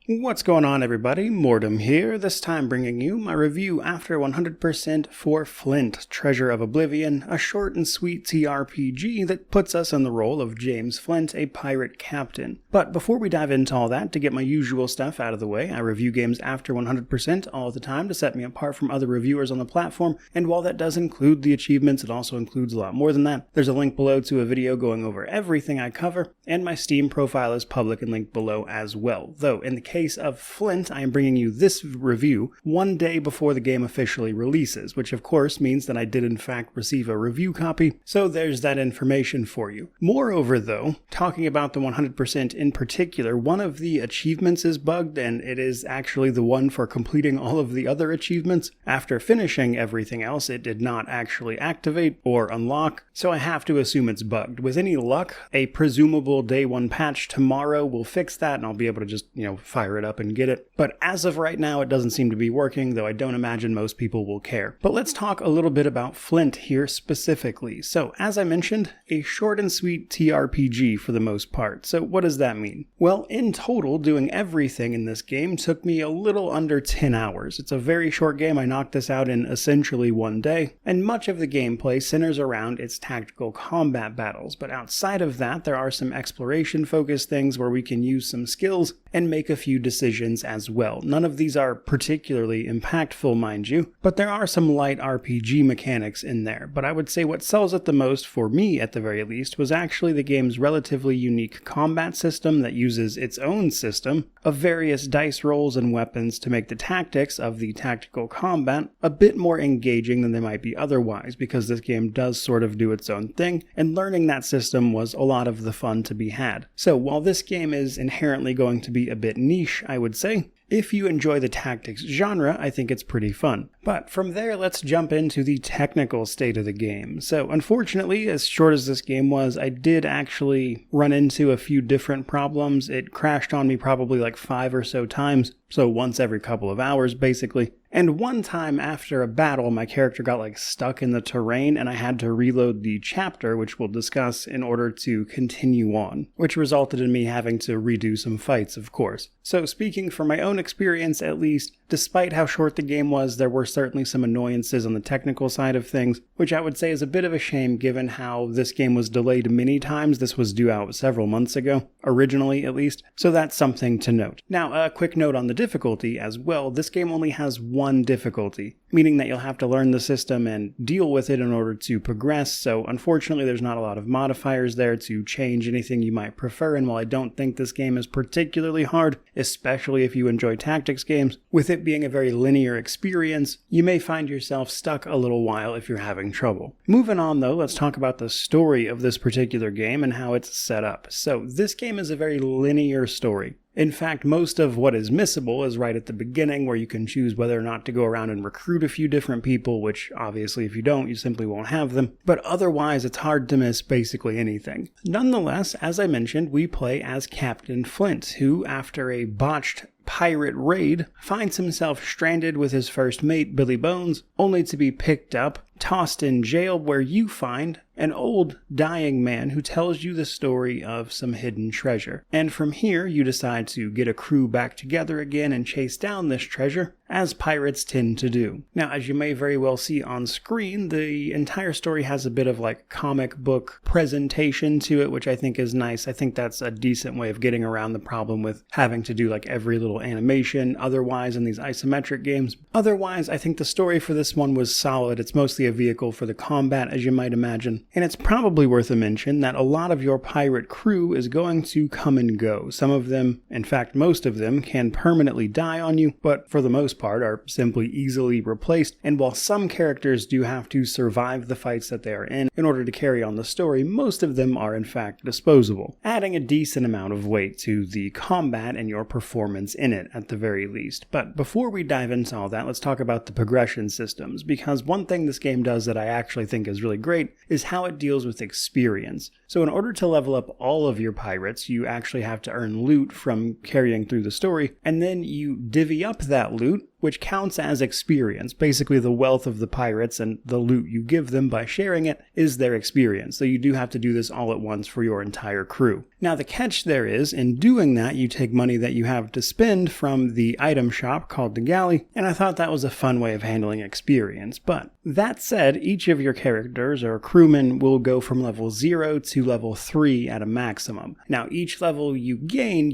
What's going on, everybody? Mortem here, this time bringing you my review after 100% for Flint, Treasure of Oblivion, a short and sweet TRPG that puts us in the role of James Flint, a pirate captain. But before we dive into all that, to get my usual stuff out of the way, I review games after 100% all the time to set me apart from other reviewers on the platform, and while that does include the achievements, it also includes a lot more than that. There's a link below to a video going over everything I cover, and my Steam profile is public and linked below as well, though in the case of Flint, I am bringing you this review one day before the game officially releases, which of course means that I did in fact receive a review copy, so there's that information for you. Moreover though, talking about the 100% in particular, one of the achievements is bugged, and it is actually the one for completing all of the other achievements. After finishing everything else, it did not actually activate or unlock, so I have to assume it's bugged. With any luck, a presumable day one patch tomorrow will fix that, and I'll be able to just, fire it up and get it. But as of right now, it doesn't seem to be working, though I don't imagine most people will care. But let's talk a little bit about Flint here specifically. So, as I mentioned, a short and sweet TRPG for the most part. So what does that mean? Well, in total, doing everything in this game took me a little under 10 hours. It's a very short game. I knocked this out in essentially one day, and much of the gameplay centers around its tactical combat battles. But outside of that, there are some exploration-focused things where we can use some skills and make a few decisions as well. None of these are particularly impactful, mind you, but there are some light RPG mechanics in there. But I would say what sells it the most, for me at the very least, was actually the game's relatively unique combat system that uses its own system of various dice rolls and weapons to make the tactics of the tactical combat a bit more engaging than they might be otherwise, because this game does sort of do its own thing, and learning that system was a lot of the fun to be had. So while this game is inherently going to be a bit niche, I would say, if you enjoy the tactics genre, I think it's pretty fun. But from there, let's jump into the technical state of the game. So unfortunately, as short as this game was, I did actually run into a few different problems. It crashed on me probably like 5 or so times, so once every couple of hours basically. And one time after a battle, my character got stuck in the terrain and I had to reload the chapter, which we'll discuss, in order to continue on, which resulted in me having to redo some fights, of course. So speaking from my own experience at least, despite how short the game was, there were certainly some annoyances on the technical side of things, which I would say is a bit of a shame given how this game was delayed many times. This was due out several months ago, originally at least, so that's something to note. Now, a quick note on the difficulty as well. This game only has one difficulty, meaning that you'll have to learn the system and deal with it in order to progress, so unfortunately there's not a lot of modifiers there to change anything you might prefer, and while I don't think this game is particularly hard, especially if you enjoy tactics games, with it being a very linear experience, you may find yourself stuck a little while if you're having trouble. Moving on though, let's talk about the story of this particular game and how it's set up. So this game is a very linear story. In fact, most of what is missable is right at the beginning, where you can choose whether or not to go around and recruit a few different people, which obviously if you don't, you simply won't have them. But otherwise, it's hard to miss basically anything. Nonetheless, as I mentioned, we play as Captain Flint, who, after a botched pirate raid, finds himself stranded with his first mate, Billy Bones, only to be picked up, tossed in jail, where you find an old, dying man who tells you the story of some hidden treasure. And from here, you decide to get a crew back together again and chase down this treasure, as pirates tend to do. Now, as you may very well see on screen, the entire story has a bit of comic book presentation to it, which I think is nice. I think that's a decent way of getting around the problem with having to do every little animation otherwise in these isometric games. Otherwise, I think the story for this one was solid. It's mostly a vehicle for the combat, as you might imagine. And it's probably worth a mention that a lot of your pirate crew is going to come and go. Some of them, in fact most of them, can permanently die on you, but for the most part are simply easily replaced. And while some characters do have to survive the fights that they are in order to carry on the story, most of them are in fact disposable, adding a decent amount of weight to the combat and your performance in it at the very least. But before we dive into all that, let's talk about the progression systems, because one thing this game does that I actually think is really great is how it deals with experience. So in order to level up all of your pirates, you actually have to earn loot from carrying through the story, and then you divvy up that loot which counts as experience. Basically, the wealth of the pirates and the loot you give them by sharing it is their experience. So you do have to do this all at once for your entire crew. Now, the catch there is, in doing that, you take money that you have to spend from the item shop called the galley, and I thought that was a fun way of handling experience. But that said, each of your characters or crewmen will go from level 0 to level 3 at a maximum. Now, each level you gain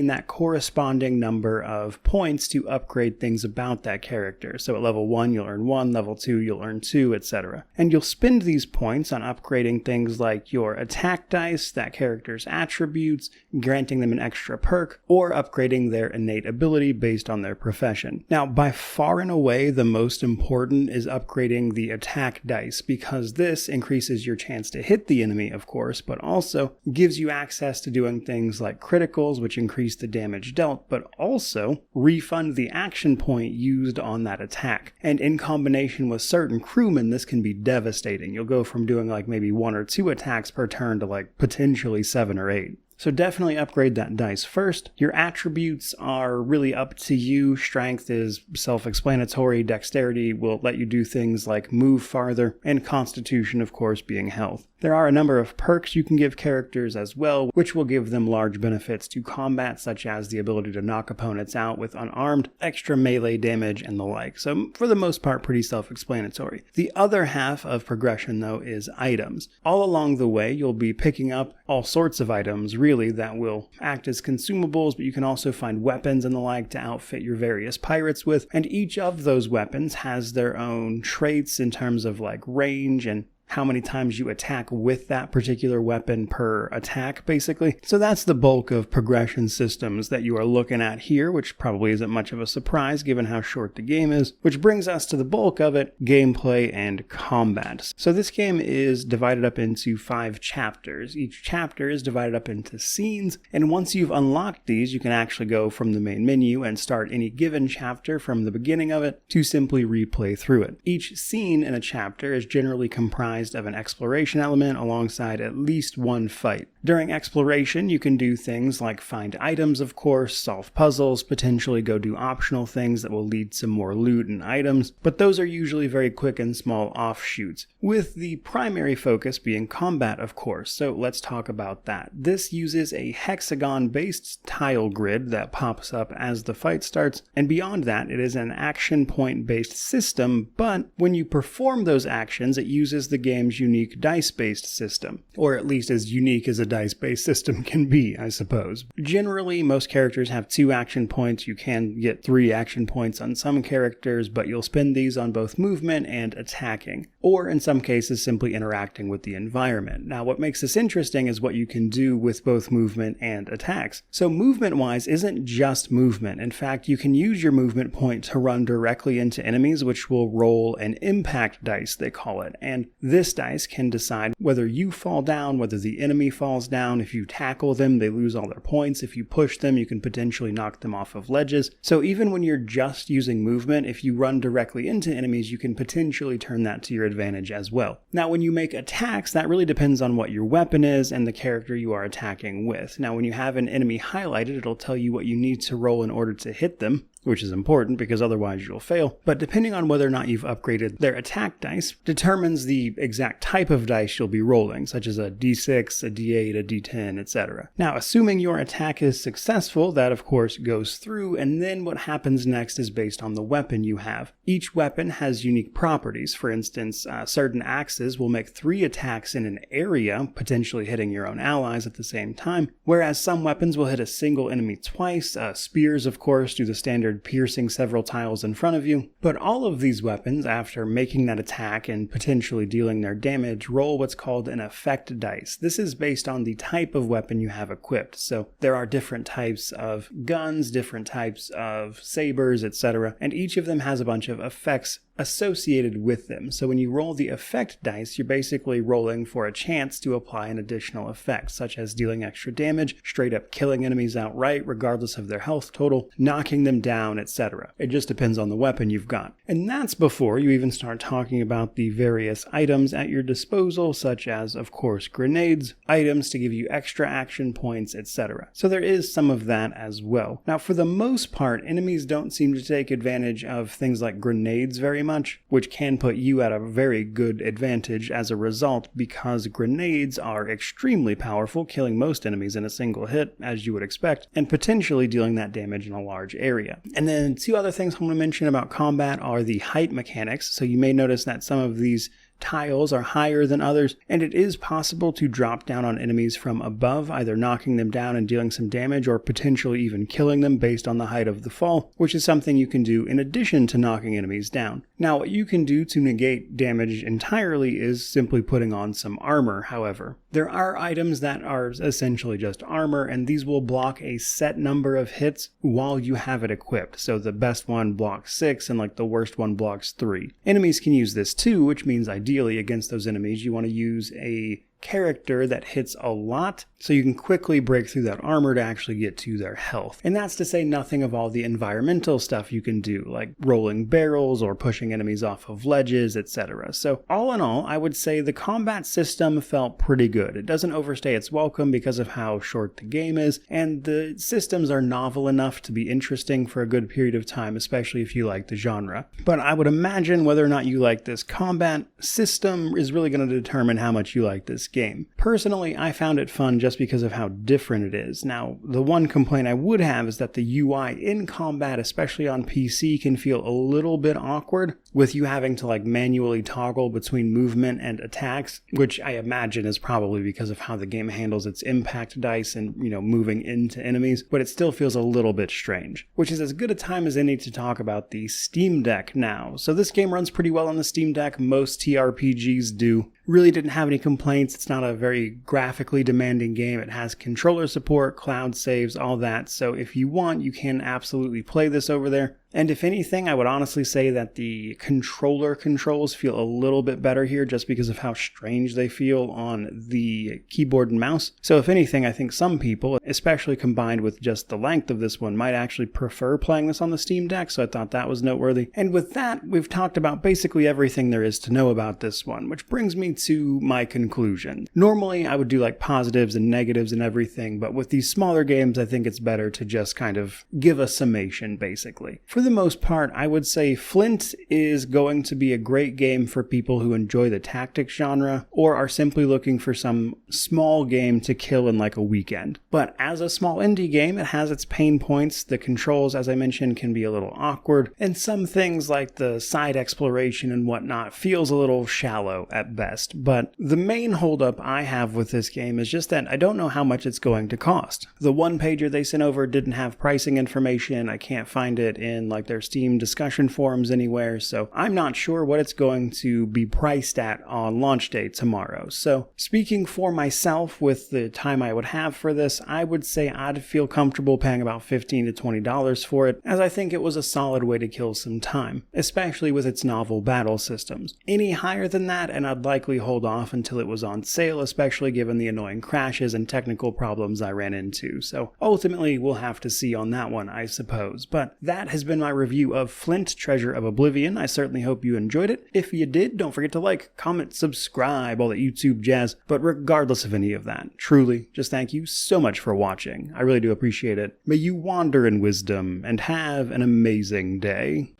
that corresponding number of points to upgrade things about that character. So at level 1, you'll earn 1, level 2, you'll earn 2, etc. And you'll spend these points on upgrading things like your attack dice, that character's attributes, granting them an extra perk, or upgrading their innate ability based on their profession. Now, by far and away, the most important is upgrading the attack dice, because this increases your chance to hit the enemy, of course, but also gives you access to doing things like criticals, which increase the damage dealt, but also refund the action point used on that attack. And in combination with certain crewmen, this can be devastating. You'll go from doing like maybe 1 or 2 attacks per turn to like potentially 7 or 8. So definitely upgrade that dice first. Your attributes are really up to you. Strength is self-explanatory. Dexterity will let you do things like move farther, and constitution, of course, being health. There are a number of perks you can give characters as well, which will give them large benefits to combat, such as the ability to knock opponents out with unarmed, extra melee damage, and the like. So for the most part, pretty self-explanatory. The other half of progression, though, is items. All along the way, you'll be picking up all sorts of items, really, that will act as consumables, but you can also find weapons and the like to outfit your various pirates with, and each of those weapons has their own traits in terms of like range and how many times you attack with that particular weapon per attack, basically. So that's the bulk of progression systems that you are looking at here, which probably isn't much of a surprise given how short the game is, which brings us to the bulk of it, gameplay and combat. So this game is divided up into 5 chapters. Each chapter is divided up into scenes, and once you've unlocked these, you can actually go from the main menu and start any given chapter from the beginning of it to simply replay through it. Each scene in a chapter is generally comprised of an exploration element alongside at least one fight. During exploration, you can do things like find items, of course, solve puzzles, potentially go do optional things that will lead to more loot and items, but those are usually very quick and small offshoots, with the primary focus being combat, of course. So let's talk about that. This uses a hexagon-based tile grid that pops up as the fight starts, and beyond that, it is an action point-based system, but when you perform those actions, it uses the game's unique dice-based system, or at least as unique as a dice-based system can be, I suppose. Generally, most characters have 2 action points. You can get 3 action points on some characters, but you'll spend these on both movement and attacking, or in some cases simply interacting with the environment. Now, what makes this interesting is what you can do with both movement and attacks. So movement-wise isn't just movement. In fact, you can use your movement point to run directly into enemies, which will roll an impact dice, they call it, and this dice can decide whether you fall down, whether the enemy falls down. If you tackle them, they lose all their points. If you push them, you can potentially knock them off of ledges. So even when you're just using movement, if you run directly into enemies, you can potentially turn that to your advantage as well. Now, when you make attacks, that really depends on what your weapon is and the character you are attacking with. Now, when you have an enemy highlighted, it'll tell you what you need to roll in order to hit them, which is important because otherwise you'll fail. But depending on whether or not you've upgraded their attack dice determines the exact type of dice you'll be rolling, such as a d6, a d8, a d10, etc. Now, assuming your attack is successful, that of course goes through, and then what happens next is based on the weapon you have. Each weapon has unique properties. For instance, certain axes will make 3 attacks in an area, potentially hitting your own allies at the same time, whereas some weapons will hit a single enemy twice. Spears, of course, do the standard piercing several tiles in front of you, but all of these weapons, after making that attack and potentially dealing their damage, roll what's called an effect dice. This is based on the type of weapon you have equipped. So there are different types of guns, different types of sabers, etc., and each of them has a bunch of effects associated with them. So when you roll the effect dice, you're basically rolling for a chance to apply an additional effect, such as dealing extra damage, straight up killing enemies outright regardless of their health total, knocking them down, etc. It just depends on the weapon you've got. And that's before you even start talking about the various items at your disposal, such as, of course, grenades, items to give you extra action points, etc. So there is some of that as well. Now, for the most part, enemies don't seem to take advantage of things like grenades very much, which can put you at a very good advantage as a result, because grenades are extremely powerful, killing most enemies in a single hit, as you would expect, and potentially dealing that damage in a large area. And then two other things I want to mention about combat are the height mechanics. So you may notice that some of these tiles are higher than others, and it is possible to drop down on enemies from above, either knocking them down and dealing some damage, or potentially even killing them based on the height of the fall, which is something you can do in addition to knocking enemies down. Now, what you can do to negate damage entirely is simply putting on some armor, however. There are items that are essentially just armor, and these will block a set number of hits while you have it equipped. So the best one blocks 6, and like the worst one blocks 3. Enemies can use this too, which means ideally against those enemies you want to use a character that hits a lot, so you can quickly break through that armor to actually get to their health. And that's to say nothing of all the environmental stuff you can do, like rolling barrels or pushing enemies off of ledges, etc. So all in all, I would say the combat system felt pretty good. It doesn't overstay its welcome because of how short the game is, and the systems are novel enough to be interesting for a good period of time, especially if you like the genre. But I would imagine whether or not you like this combat system is really going to determine how much you like this game. Personally, I found it fun just because of how different it is. Now, the one complaint I would have is that the UI in combat, especially on PC, can feel a little bit awkward, with you having to like manually toggle between movement and attacks, which I imagine is probably because of how the game handles its impact dice and, moving into enemies, but it still feels a little bit strange. Which is as good a time as any to talk about the Steam Deck now. So this game runs pretty well on the Steam Deck, most TRPGs do. Really didn't have any complaints. It's not a very graphically demanding game. It has controller support, cloud saves, all that. So if you want, you can absolutely play this over there. And if anything, I would honestly say that the controller controls feel a little bit better here just because of how strange they feel on the keyboard and mouse. So if anything, I think some people, especially combined with just the length of this one, might actually prefer playing this on the Steam Deck, so I thought that was noteworthy. And with that, we've talked about basically everything there is to know about this one, which brings me to my conclusion. Normally, I would do like positives and negatives and everything, but with these smaller games, I think it's better to just kind of give a summation, basically. For the most part, I would say Flint is going to be a great game for people who enjoy the tactics genre or are simply looking for some small game to kill in like a weekend. But as a small indie game, it has its pain points. The controls, as I mentioned, can be a little awkward, and some things like the side exploration and whatnot feels a little shallow at best. But the main holdup I have with this game is just that I don't know how much it's going to cost. The one-pager they sent over didn't have pricing information. I can't find it in like their Steam discussion forums anywhere, so I'm not sure what it's going to be priced at on launch day tomorrow. So speaking for myself with the time I would have for this, I would say I'd feel comfortable paying about $15 to $20 for it, as I think it was a solid way to kill some time, especially with its novel battle systems. Any higher than that, and I'd likely hold off until it was on sale, especially given the annoying crashes and technical problems I ran into. So ultimately, we'll have to see on that one, I suppose. But that has been my review of Flint, Treasure of Oblivion. I certainly hope you enjoyed it. If you did, don't forget to like, comment, subscribe, all that YouTube jazz. But regardless of any of that, truly, just thank you so much for watching. I really do appreciate it. May you wander in wisdom and have an amazing day.